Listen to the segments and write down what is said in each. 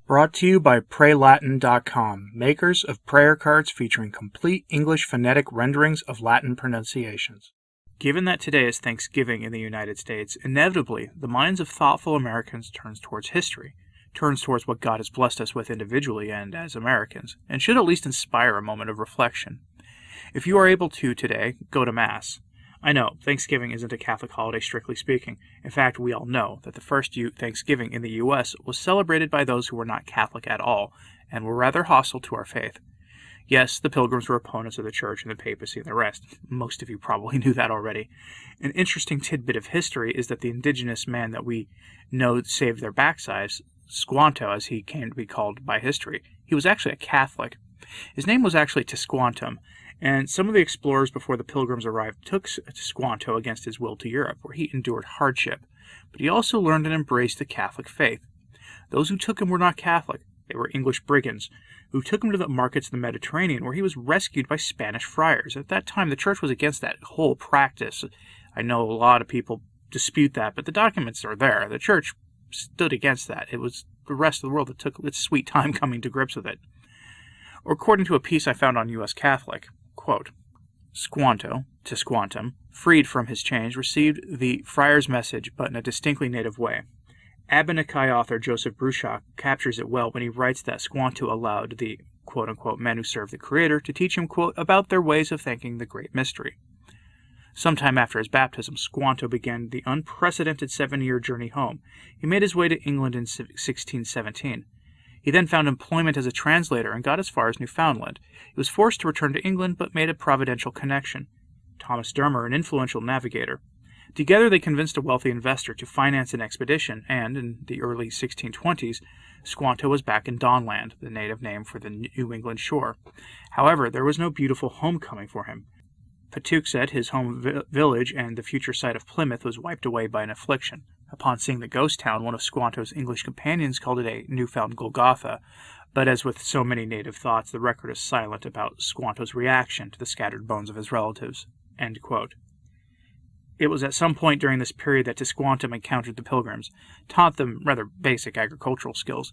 Brought to you by PrayLatin.com, makers of prayer cards featuring complete English phonetic renderings of Latin pronunciations. Given that today is Thanksgiving in the United States, inevitably the minds of thoughtful Americans turns towards history, turns towards what God has blessed us with individually and as Americans, and should at least inspire a moment of reflection. If you are able to today, go to Mass. I know, Thanksgiving isn't a Catholic holiday strictly speaking. In fact, we all know that the first Thanksgiving in the U.S. was celebrated by those who were not Catholic at all, and were rather hostile to our faith. Yes, the Pilgrims were opponents of the Church and the papacy and the rest. Most of you probably knew that already. An interesting tidbit of history is that the indigenous man that we know saved their backsides, Squanto as he came to be called by history, he was actually a Catholic. His name was actually Tisquantum, and some of the explorers before the Pilgrims arrived took Squanto against his will to Europe, where he endured hardship. But he also learned and embraced the Catholic faith. Those who took him were not Catholic. They were English brigands, who took him to the markets of the Mediterranean, where he was rescued by Spanish friars. At that time, the Church was against that whole practice. I know a lot of people dispute that, but the documents are there. The Church stood against that. It was the rest of the world that took its sweet time coming to grips with it. Or according to a piece I found on U.S. Catholic, quote, Squanto, Tisquantum, freed from his chains, received the friar's message, but in a distinctly native way. Abba-Nikai author Joseph Bruchac captures it well when he writes that Squanto allowed the quote-unquote men who served the Creator to teach him, quote, about their ways of thanking the Great Mystery. Sometime after his baptism, Squanto began the unprecedented 7-year journey home. He made his way to England in 1617. He then found employment as a translator and got as far as Newfoundland. He was forced to return to England, but made a providential connection. Thomas Dermer, an influential navigator. Together they convinced a wealthy investor to finance an expedition, and in the early 1620s, Squanto was back in Dawnland, the native name for the New England shore. However, there was no beautiful homecoming for him. Patuxet, his home village and the future site of Plymouth, was wiped away by an affliction. Upon seeing the ghost town, one of Squanto's English companions called it a newfound Golgotha, but as with so many native thoughts, the record is silent about Squanto's reaction to the scattered bones of his relatives. End quote. It was at some point during this period that Tisquantum encountered the Pilgrims, taught them rather basic agricultural skills,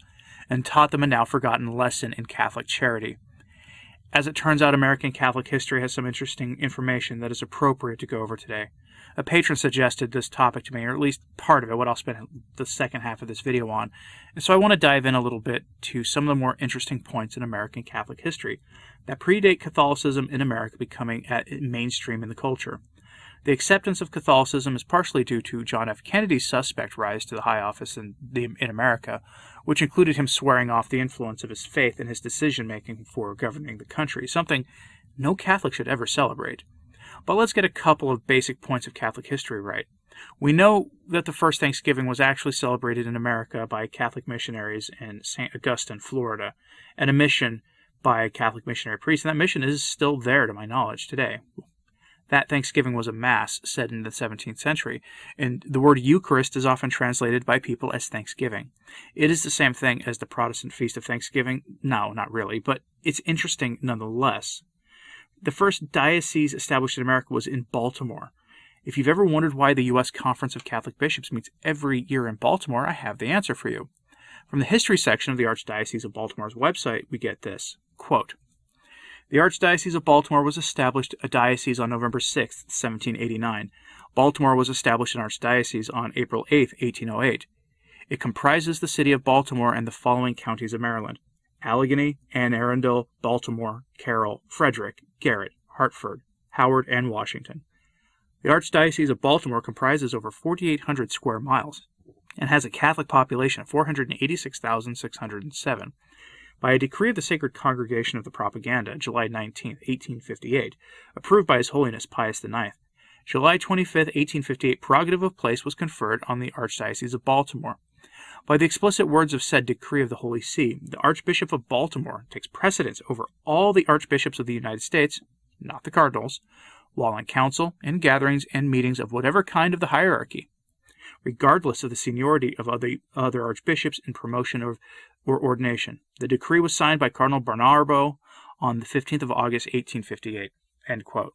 and taught them a now forgotten lesson in Catholic charity. As it turns out, American Catholic history has some interesting information that is appropriate to go over today. A patron suggested this topic to me, or at least part of it, what I'll spend the second half of this video on. And so I want to dive in a little bit to some of the more interesting points in American Catholic history that predate Catholicism in America becoming mainstream in the culture. The acceptance of Catholicism is partially due to John F. Kennedy's suspect rise to the high office in America, which included him swearing off the influence of his faith in his decision-making for governing the country, something no Catholic should ever celebrate. But let's get a couple of basic points of Catholic history right. We know that the first Thanksgiving was actually celebrated in America by Catholic missionaries in St. Augustine, Florida, and a mission by Catholic missionary priests, and that mission is still there to my knowledge today. That Thanksgiving was a Mass said in the 17th century, and the word Eucharist is often translated by people as Thanksgiving. It is the same thing as the Protestant Feast of Thanksgiving? No, not really, but it's interesting nonetheless. The first diocese established in America was in Baltimore. If you've ever wondered why the U.S. Conference of Catholic Bishops meets every year in Baltimore, I have the answer for you. From the history section of the Archdiocese of Baltimore's website, we get this, quote, the Archdiocese of Baltimore was established a diocese on November 6, 1789. Baltimore was established an archdiocese on April 8, 1808. It comprises the city of Baltimore and the following counties of Maryland: Allegheny, Anne Arundel, Baltimore, Carroll, Frederick, Garrett, Hartford, Howard, and Washington. The Archdiocese of Baltimore comprises over 4,800 square miles and has a Catholic population of 486,607. By a decree of the Sacred Congregation of the Propaganda, July 19, 1858, approved by His Holiness Pius IX, July 25, 1858, prerogative of place was conferred on the Archdiocese of Baltimore. By the explicit words of said decree of the Holy See, the Archbishop of Baltimore takes precedence over all the archbishops of the United States, not the cardinals, while in council, in gatherings, and meetings of whatever kind of the hierarchy, regardless of the seniority of other archbishops in promotion or ordination. The decree was signed by Cardinal Barnardo on the 15th of August, 1858. End quote.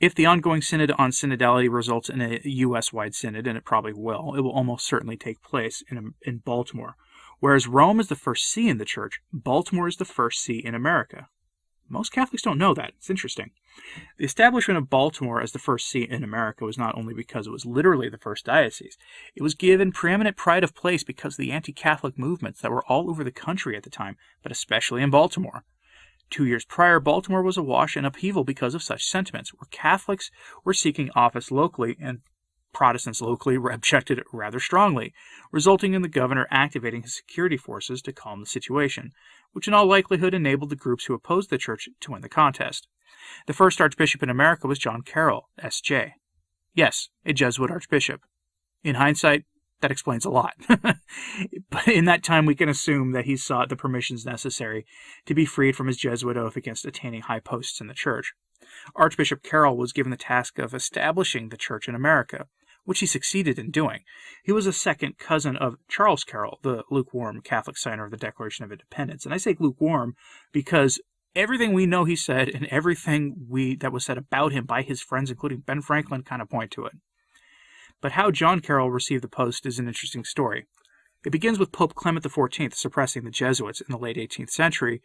If the ongoing synod on synodality results in a U.S.-wide synod, and it probably will, it will almost certainly take place in Baltimore, Whereas Rome is the first see in the church, Baltimore is the first see in America. Most Catholics don't know that. It's interesting. The establishment of Baltimore as the first see in America was not only because it was literally the first diocese. It was given preeminent pride of place because of the anti-Catholic movements that were all over the country at the time, but especially in Baltimore. 2 years prior, Baltimore was awash in upheaval because of such sentiments, where Catholics were seeking office locally and Protestants locally objected rather strongly, resulting in the governor activating his security forces to calm the situation, which in all likelihood enabled the groups who opposed the church to win the contest. The first archbishop in America was John Carroll, S.J. Yes, a Jesuit archbishop. In hindsight, that explains a lot. But in that time, we can assume that he sought the permissions necessary to be freed from his Jesuit oath against attaining high posts in the church. Archbishop Carroll was given the task of establishing the church in America, which he succeeded in doing. He was a second cousin of Charles Carroll, the lukewarm Catholic signer of the Declaration of Independence. And I say lukewarm because everything we know he said and everything that was said about him by his friends, including Ben Franklin, kind of point to it. But how John Carroll received the post is an interesting story. It begins with Pope Clement XIV suppressing the Jesuits in the late 18th century,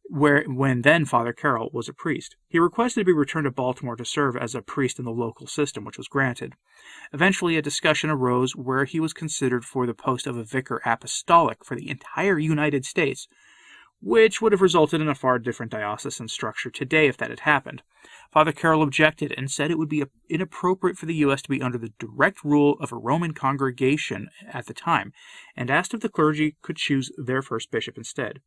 when then Father Carroll was a priest. He requested to be returned to Baltimore to serve as a priest in the local system, which was granted. Eventually, a discussion arose where he was considered for the post of a vicar apostolic for the entire United States, which would have resulted in a far different diocesan structure today if that had happened. Father Carroll objected and said it would be inappropriate for the U.S. to be under the direct rule of a Roman congregation at the time, and asked if the clergy could choose their first bishop instead.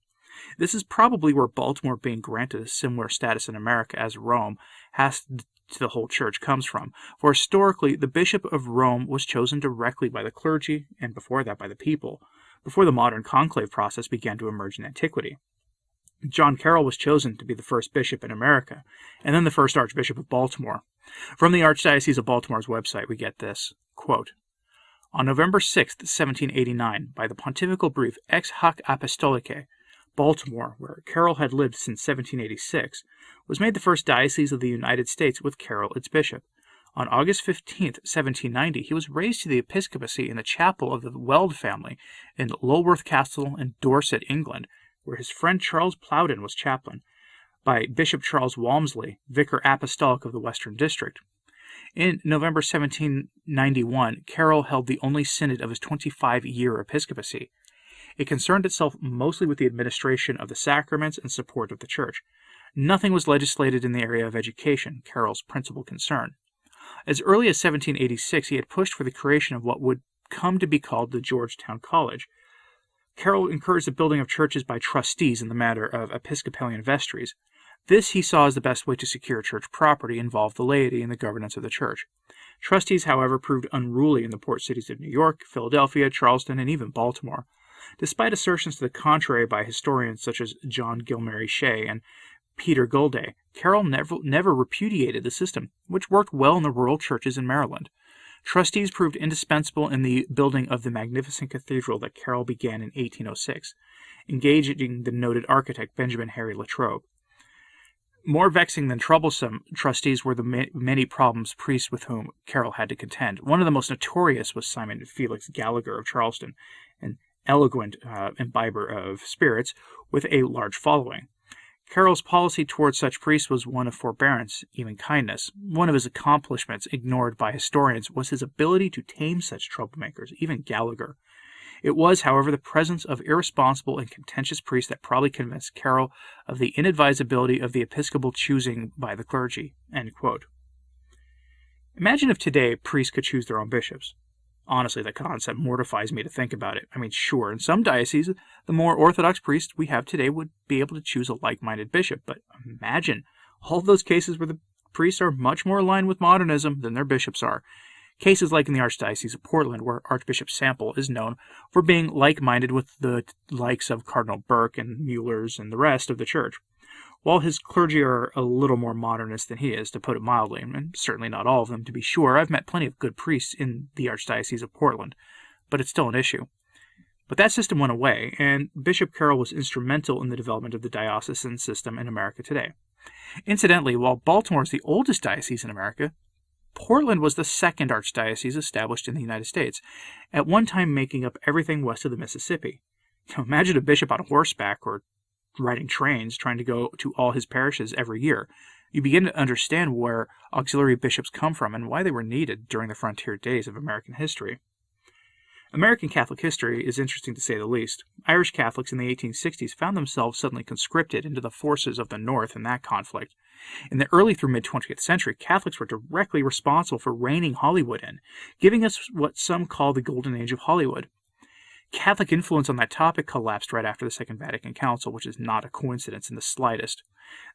This is probably where Baltimore being granted a similar status in America as Rome has to the whole church comes from, for historically the Bishop of Rome was chosen directly by the clergy, and before that by the people, before the modern conclave process began to emerge in antiquity. John Carroll was chosen to be the first bishop in America, and then the first Archbishop of Baltimore. From the Archdiocese of Baltimore's website we get this, quote, "On November 6, 1789, by the pontifical brief Ex Hoc Apostolicae, Baltimore, where Carroll had lived since 1786, was made the first diocese of the United States with Carroll its bishop. On August 15, 1790, he was raised to the episcopacy in the chapel of the Weld family in Lulworth Castle in Dorset, England, where his friend Charles Plowden was chaplain, by Bishop Charles Walmsley, vicar apostolic of the Western District. In November 1791, Carroll held the only synod of his 25-year episcopacy. It concerned itself mostly with the administration of the sacraments and support of the church. Nothing was legislated in the area of education, Carroll's principal concern. As early as 1786, he had pushed for the creation of what would come to be called the Georgetown College. Carroll encouraged the building of churches by trustees in the matter of Episcopalian vestries. This he saw as the best way to secure church property, involve the laity in the governance of the church. Trustees, however, proved unruly in the port cities of New York, Philadelphia, Charleston, and even Baltimore. Despite assertions to the contrary by historians such as John Gilmary Shea and Peter Gulday, Carroll never repudiated the system, which worked well in the rural churches in Maryland. Trustees proved indispensable in the building of the magnificent cathedral that Carroll began in 1806, engaging the noted architect Benjamin Harry Latrobe. More vexing than troublesome, trustees were the many problems priests with whom Carroll had to contend. One of the most notorious was Simon Felix Gallagher of Charleston, an eloquent imbiber of spirits with a large following. Carroll's policy towards such priests was one of forbearance, even kindness. One of his accomplishments, ignored by historians, was his ability to tame such troublemakers, even Gallagher. It was, however, the presence of irresponsible and contentious priests that probably convinced Carroll of the inadvisability of the episcopal choosing by the clergy." End quote. Imagine if today priests could choose their own bishops. Honestly, that concept mortifies me to think about it. I mean, sure, in some dioceses, the more orthodox priests we have today would be able to choose a like-minded bishop, but imagine all of those cases where the priests are much more aligned with modernism than their bishops are. Cases like in the Archdiocese of Portland, where Archbishop Sample is known for being like-minded with the likes of Cardinal Burke and Muellers and the rest of the church. While his clergy are a little more modernist than he is, to put it mildly, and certainly not all of them, to be sure, I've met plenty of good priests in the Archdiocese of Portland, but it's still an issue. But that system went away, and Bishop Carroll was instrumental in the development of the diocesan system in America today. Incidentally, while Baltimore is the oldest diocese in America, Portland was the second archdiocese established in the United States, at one time making up everything west of the Mississippi. Now, imagine a bishop on horseback or riding trains trying to go to all his parishes every year. You begin to understand where auxiliary bishops come from and why they were needed during the frontier days of American history. American Catholic history is interesting to say the least. Irish Catholics in the 1860s found themselves suddenly conscripted into the forces of the North in that conflict. In the early through mid-20th century, Catholics were directly responsible for reining Hollywood in, giving us what some call the Golden Age of Hollywood. Catholic influence on that topic collapsed right after the Second Vatican Council, which is not a coincidence in the slightest.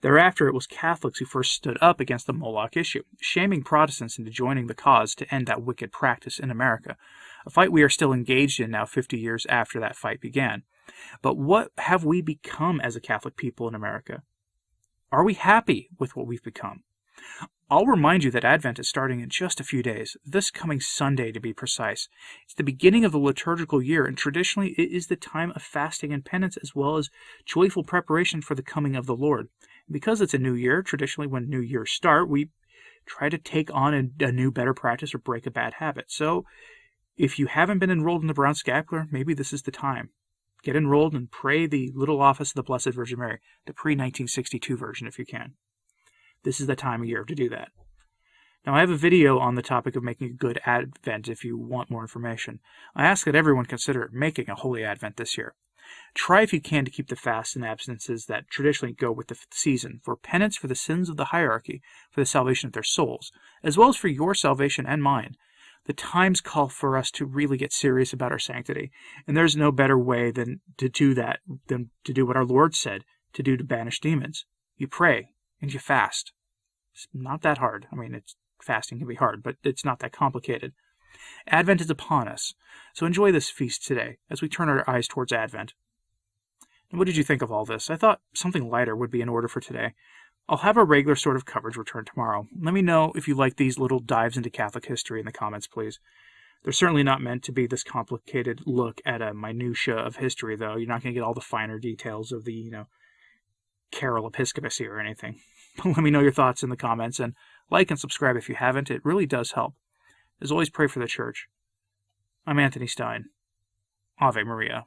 Thereafter, it was Catholics who first stood up against the Moloch issue, shaming Protestants into joining the cause to end that wicked practice in America, a fight we are still engaged in now 50 years after that fight began. But what have we become as a Catholic people in America? Are we happy with what we've become? I'll remind you that Advent is starting in just a few days, this coming Sunday to be precise. It's the beginning of the liturgical year, and traditionally it is the time of fasting and penance as well as joyful preparation for the coming of the Lord. Because it's a new year, traditionally when new years start, we try to take on a new better practice or break a bad habit. So if you haven't been enrolled in the Brown Scapular, maybe this is the time. Get enrolled and pray the Little Office of the Blessed Virgin Mary, the pre-1962 version if you can. This is the time of year to do that. Now, I have a video on the topic of making a good Advent if you want more information. I ask that everyone consider making a Holy Advent this year. Try if you can to keep the fasts and abstinences that traditionally go with the season, for penance for the sins of the hierarchy, for the salvation of their souls, as well as for your salvation and mine. The times call for us to really get serious about our sanctity, and there's no better way than to do that, than to do what our Lord said to do to banish demons. You pray and you fast. It's not that hard. I mean, fasting can be hard, but it's not that complicated. Advent is upon us, so enjoy this feast today as we turn our eyes towards Advent. And what did you think of all this? I thought something lighter would be in order for today. I'll have a regular sort of coverage return tomorrow. Let me know if you like these little dives into Catholic history in the comments, please. They're certainly not meant to be this complicated look at a minutia of history, though. You're not going to get all the finer details of the, Carol Episcopacy or anything. Let me know your thoughts in the comments, and like and subscribe if you haven't. It really does help. As always, pray for the Church. I'm Anthony Stine. Ave Maria.